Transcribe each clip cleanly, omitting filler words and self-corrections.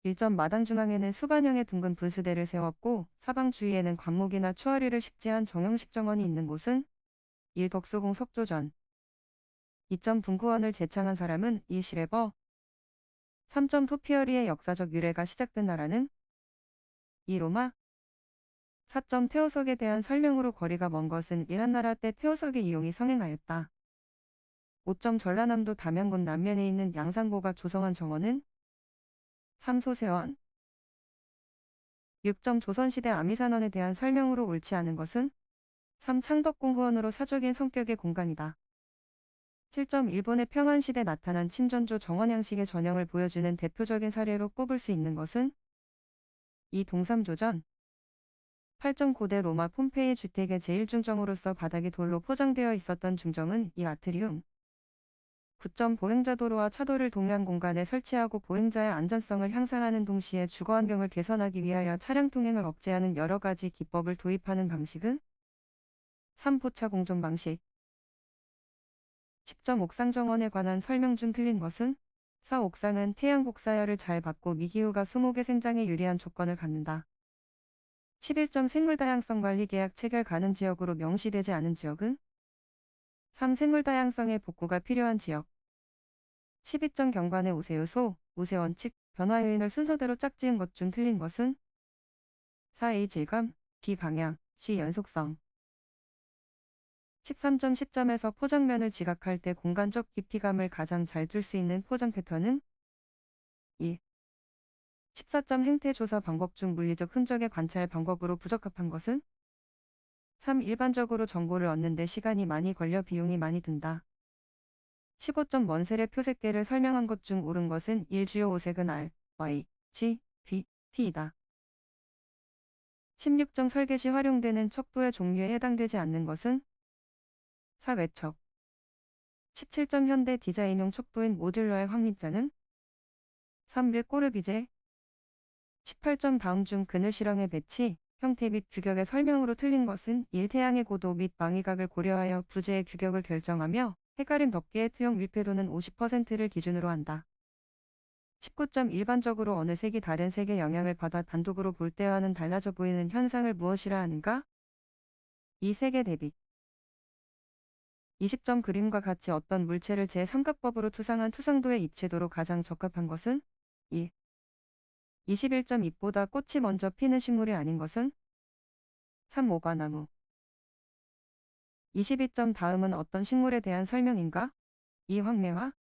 1점 마당 중앙에는 수반형의 둥근 분수대를 세웠고 사방 주위에는 관목이나 추어리를 식재한 정형식 정원이 있는 곳은 1. 덕수궁 석조전. 2점 분구원을 제창한 사람은 1. 시레버. 3점 토피어리의 역사적 유래가 시작된 나라는 2. 로마. 4점 태호석에 대한 설명으로 거리가 먼 것은 1. 한나라 때 태호석의 이용이 성행하였다. 5점 전라남도 담양군 남면에 있는 양산고가 조성한 정원은 3. 소세원. 6점 조선시대 아미산원에 대한 설명으로 옳지 않은 것은 3. 창덕궁후원으로 사적인 성격의 공간이다. 7점 일본의 평안시대 나타난 침전조 정원 양식의 전형을 보여주는 대표적인 사례로 꼽을 수 있는 것은 2. 동삼조전. 8점 고대 로마 폼페이 주택의 제1중정으로서 바닥이 돌로 포장되어 있었던 중정은 2. 아트리움. 9점 보행자 도로와 차도를 동일한 공간에 설치하고 보행자의 안전성을 향상하는 동시에 주거환경을 개선하기 위하여 차량 통행을 억제하는 여러 가지 기법을 도입하는 방식은 3. 포차 공존 방식. 10점 옥상 정원에 관한 설명 중 틀린 것은 4. 옥상은 태양 복사열을 잘 받고 미기후가 수목의 생장에 유리한 조건을 갖는다. 11점 생물다양성 관리 계약 체결 가능 지역으로 명시되지 않은 지역은 3. 생물다양성의 복구가 필요한 지역. 12점 경관의 우세요소, 우세원칙, 변화 요인을 순서대로 짝지은 것 중 틀린 것은 4. A 질감, B 방향, C 연속성. 13점 시점에서 포장면을 지각할 때 공간적 깊이감을 가장 잘 줄 수 있는 포장 패턴은 1. 14점 행태 조사 방법 중 물리적 흔적의 관찰 방법으로 부적합한 것은 3. 일반적으로 정보를 얻는 데 시간이 많이 걸려 비용이 많이 든다. 15점 원셀의 표색계를 설명한 것 중 옳은 것은 1. 주요 오색은 R, Y, G, B, P이다. 16점 설계 시 활용되는 척도의 종류에 해당되지 않는 것은 4. 외척. 17점 현대 디자인용 척도인 모듈러의 확립자는 3. 밀꼬르비제. 18점 다음 중 그늘 실형의 배치, 형태 및 규격의 설명으로 틀린 것은 1. 태양의 고도 및 망위각을 고려하여 부재의 규격을 결정하며 해가림 덮개의 투영 밀폐도는 50%를 기준으로 한다. 19점 일반적으로 어느 색이 다른 색의 영향을 받아 단독으로 볼 때와는 달라져 보이는 현상을 무엇이라 하는가? 이 색의 대비. 20점 그림과 같이 어떤 물체를 제3각법으로 투상한 투상도의 입체도로 가장 적합한 것은 1. 21점 잎보다 꽃이 먼저 피는 식물이 아닌 것은 3. 오과나무. 22점 다음은 어떤 식물에 대한 설명인가? 2. 황매화.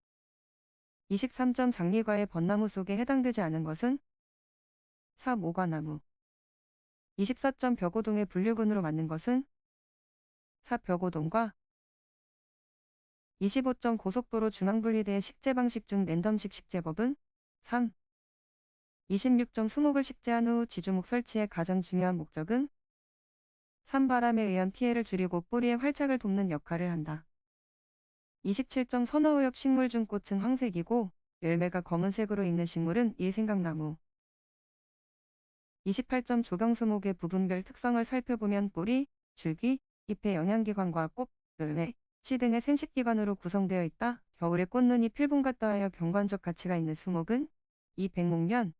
23점 장미과의 벚나무 속에 해당되지 않은 것은 3. 오과나무. 24점 벽오동의 분류군으로 맞는 것은 4. 벽오동과. 25점 고속도로 중앙분리대의 식재 방식 중 랜덤식 식재법은 3. 26점 수목을 식재한 후 지주목 설치의 가장 중요한 목적은 3. 바람에 의한 피해를 줄이고 뿌리의 활착을 돕는 역할을 한다. 27점 선어우역 식물 중 꽃은 황색이고 열매가 검은색으로 익는 식물은 1. 생강나무. 28점 조경수목의 부분별 특성을 살펴보면 뿌리, 줄기, 잎의 영양기관과 꽃, 열매, 씨 등의 생식기관으로 구성되어 있다. 겨울에 꽃눈이 필봉 같다 하여 경관적 가치가 있는 수목은 2. 백목련.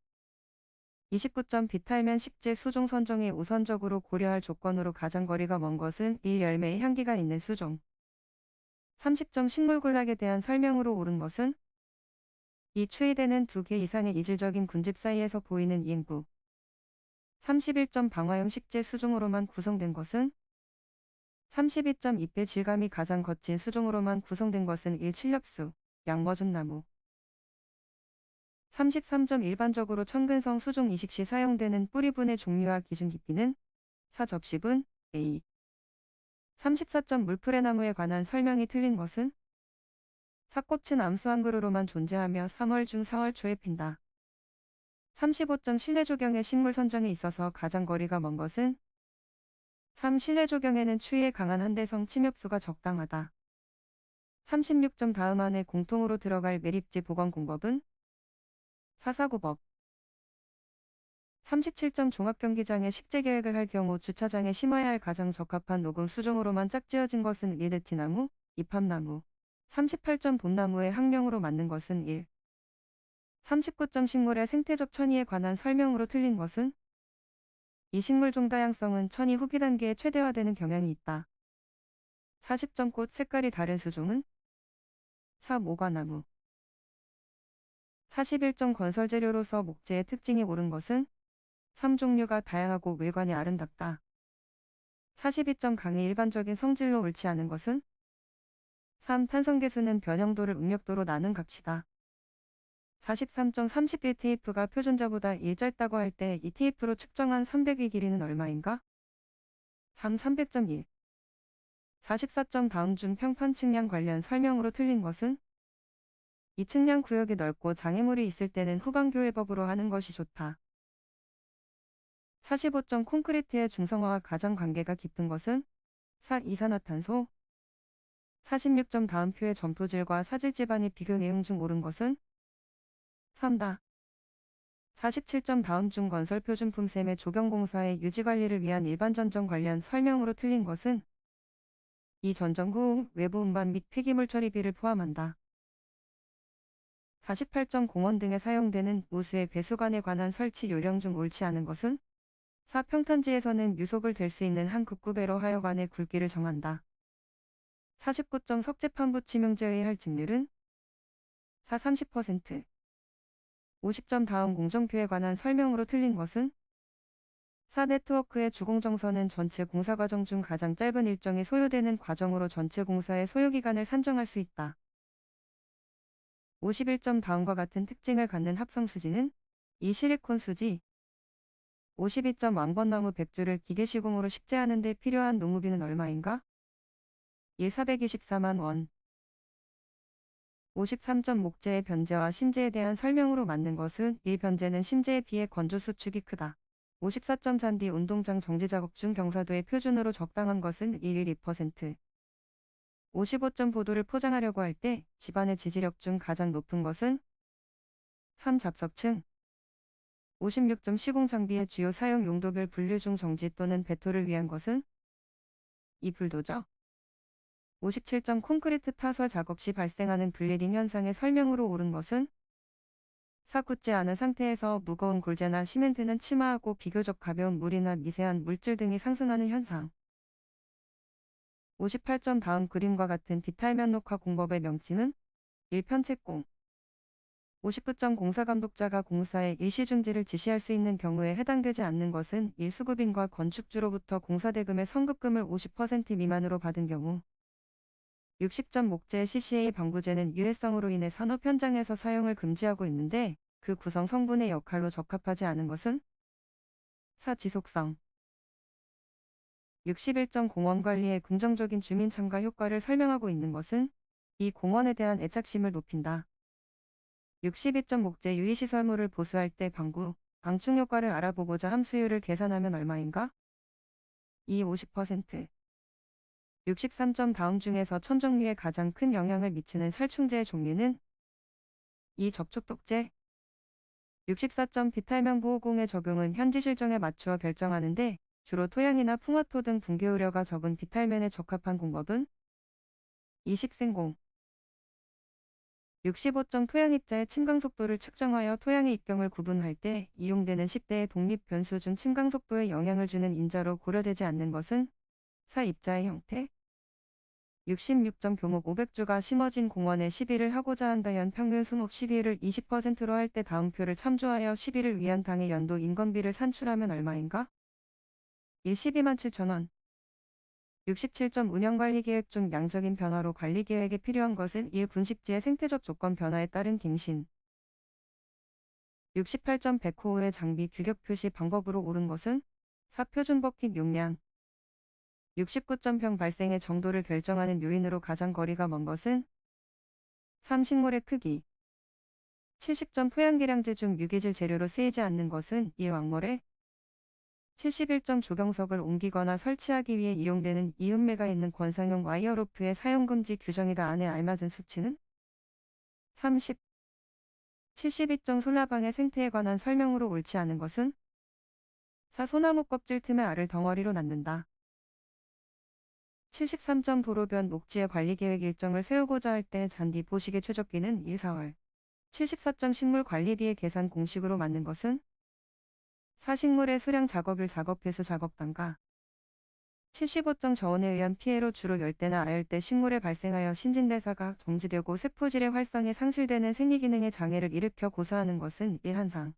29점 비탈면 식재 수종 선정에 우선적으로 고려할 조건으로 가장 거리가 먼 것은 1. 열매의 향기가 있는 수종. 30점 식물군락에 대한 설명으로 옳은 것은 2. 추이되는 2개 이상의 이질적인 군집 사이에서 보이는 이행구. 31점 방화형 식재 수종으로만 구성된 것은 32점 잎의 질감이 가장 거친 수종으로만 구성된 것은 1. 칠렵수, 양머준나무. 33점 일반적으로 천근성 수종 이식 시 사용되는 뿌리분의 종류와 기준 깊이는 4. 접시분, A. 34점 물풀의 나무에 관한 설명이 틀린 것은 4. 꽃은 암수 한 그루로만 존재하며 3월 중 4월 초에 핀다. 35점 실내 조경의 식물 선정에 있어서 가장 거리가 먼 것은 3. 실내 조경에는 추위에 강한 한대성 침엽수가 적당하다. 36점 다음 안에 공통으로 들어갈 매립지 보건 공법은 4. 사구법. 37점 종합경기장에 식재계획을 할 경우 주차장에 심어야 할 가장 적합한 녹음 수종으로만 짝지어진 것은 1. 느티나무, 이팝나무. 38점 봄나무의 학명으로 맞는 것은 1. 39점 식물의 생태적 천위에 관한 설명으로 틀린 것은 이 식물 종 다양성은 천위 후기 단계에 최대화되는 경향이 있다. 40점 꽃 색깔이 다른 수종은 4. 모과나무. 41점 건설 재료로서 목재의 특징이 옳은 것은 3. 종류가 다양하고 외관이 아름답다. 42점 강의 일반적인 성질로 옳지 않은 것은 3. 탄성계수는 변형도를 음력도로 나눈 값이다. 43점 30일 테이프가 표준자보다 1 짧다고 할 때 이 테이프로 측정한 300의 길이는 얼마인가? 3. 300.1. 44점 다음 중 평판 측량 관련 설명으로 틀린 것은 이 측량 구역이 넓고 장애물이 있을 때는 후반교회법으로 하는 것이 좋다. 45점 콘크리트의 중성화와 가장 관계가 깊은 것은 4. 이산화탄소. 46점 다음 표의 점토질과 사질 집안의 비교 내용 중 옳은 것은 3다. 47점 다음 중 건설 표준품 셈의 조경공사의 유지관리를 위한 일반 전정 관련 설명으로 틀린 것은 이 전정 후 외부 운반 및 폐기물 처리비를 포함한다. 48점 공원 등에 사용되는 우수의 배수관에 관한 설치 요령 중 옳지 않은 것은 4. 평탄지에서는 유속을 댈 수 있는 한 급구배로 하여관의 굵기를 정한다. 49점 석재판부 침용제의 할 직률은 4. 30%. 50점 다음 공정표에 관한 설명으로 틀린 것은 4. 네트워크의 주공정선은 전체 공사 과정 중 가장 짧은 일정이 소요되는 과정으로 전체 공사의 소요기간을 산정할 수 있다. 51점 다음과 같은 특징을 갖는 합성수지는 이 실리콘 수지. 52점 왕건나무 100주를 기계시공으로 식재하는 데 필요한 농우비는 얼마인가? 1. 424만 원. 53점 목재의 변제와 심재에 대한 설명으로 맞는 것은 1. 변제는 심재에 비해 건조 수축이 크다. 54점 잔디 운동장 정지 작업 중 경사도의 표준으로 적당한 것은 1.2%. 55점 보도를 포장하려고 할 때 집안의 지지력 중 가장 높은 것은 3. 잡석층. 56점 시공 장비의 주요 사용 용도별 분류 중 정지 또는 배토를 위한 것은 2. 불도저. 57점 콘크리트 타설 작업 시 발생하는 블리딩 현상의 설명으로 옳은 것은 4. 굳지 않은 상태에서 무거운 골재나 시멘트는 침하하고 비교적 가벼운 물이나 미세한 물질 등이 상승하는 현상. 58점 다음 그림과 같은 비탈면 녹화 공법의 명칭은 1. 편채공. 59점 공사감독자가 공사의 일시중지를 지시할 수 있는 경우에 해당되지 않는 것은 1. 수급인과 건축주로부터 공사대금의 선급금을 50% 미만으로 받은 경우. 60점 목재의 CCA 방부제는 유해성으로 인해 산업 현장에서 사용을 금지하고 있는데 그 구성 성분의 역할로 적합하지 않은 것은 4. 지속성. 61점 공원관리의 긍정적인 주민 참가 효과를 설명하고 있는 것은 이 공원에 대한 애착심을 높인다. 62점 목재 유의시설물을 보수할 때 방충 효과를 알아보고자 함수율을 계산하면 얼마인가? 2. 50%. 63점 다음 중에서 천정류에 가장 큰 영향을 미치는 살충제의 종류는 2. 접촉독제. 64점 비탈면 보호공의 적용은 현지 실정에 맞추어 결정하는데 주로 토양이나 풍화토 등 붕괴 우려가 적은 비탈면에 적합한 공법은 2. 식생공. 65점 토양 입자의 침강 속도를 측정하여 토양의 입경을 구분할 때 이용되는 10대의 독립 변수 중 침강 속도에 영향을 주는 인자로 고려되지 않는 것은 4. 입자의 형태. 66점 교목 500주가 심어진 공원에 시비를 하고자 한다. 연평균 수목 시비를 20%로 할 때 다음 표를 참조하여 시비를 위한 당의 연도 인건비를 산출하면 얼마인가? 1. 12만 7천 원. 67점 운영관리계획 중 양적인 변화로 관리계획에 필요한 것은 1. 분식지의 생태적 조건 변화에 따른 갱신. 68점 백호 후의 장비 규격 표시 방법으로 옳은 것은 4. 표준 버킷 용량. 69점 병 발생의 정도를 결정하는 요인으로 가장 거리가 먼 것은 3. 식물의 크기. 70점 토양계량제 중 유기질 재료로 쓰이지 않는 것은 1. 왕모래. 71점 조경석을 옮기거나 설치하기 위해 이용되는 이음매가 있는 권상용 와이어로프의 사용금지 규정이다. 안에 알맞은 수치는 30. 72점 솔라방의 생태에 관한 설명으로 옳지 않은 것은 4. 소나무 껍질 틈에 알을 덩어리로 낳는다. 73점 도로변 녹지의 관리계획 일정을 세우고자 할 때 잔디 보식의 최적기는 1. 4월. 74점 식물 관리비의 계산 공식으로 맞는 것은 4. 식물의 수량 작업일 작업회수 작업단가 75점 저온에 의한 피해로 주로 열대나 아열대 식물에 발생하여 신진대사가 정지되고 세포질의 활성에 상실되는 생리기능의 장애를 일으켜 고사하는 것은 일한상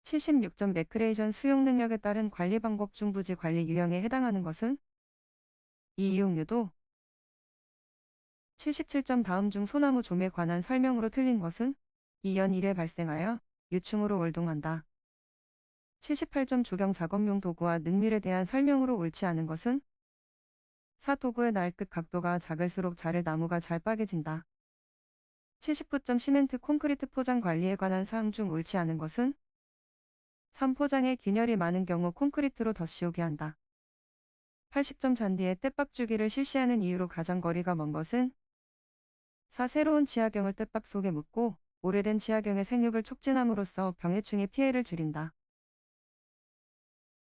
76점 레크레이션 수용 능력에 따른 관리 방법 중 부지 관리 유형에 해당하는 것은 이 이용유도 77점 다음 중 소나무 좀에 관한 설명으로 틀린 것은 2연 1에 발생하여 유충으로 월동한다. 78점 조경 작업용 도구와 능률에 대한 설명으로 옳지 않은 것은 4. 도구의 날끝 각도가 작을수록 자를 나무가 잘 빠개진다. 79점 시멘트 콘크리트 포장 관리에 관한 사항 중 옳지 않은 것은 3. 포장에 균열이 많은 경우 콘크리트로 덧씌우게 한다. 80점 잔디에 떼밥 주기를 실시하는 이유로 가장 거리가 먼 것은 4. 새로운 지하경을 떼밥 속에 묻고 오래된 지하경의 생육을 촉진함으로써 병해충의 피해를 줄인다.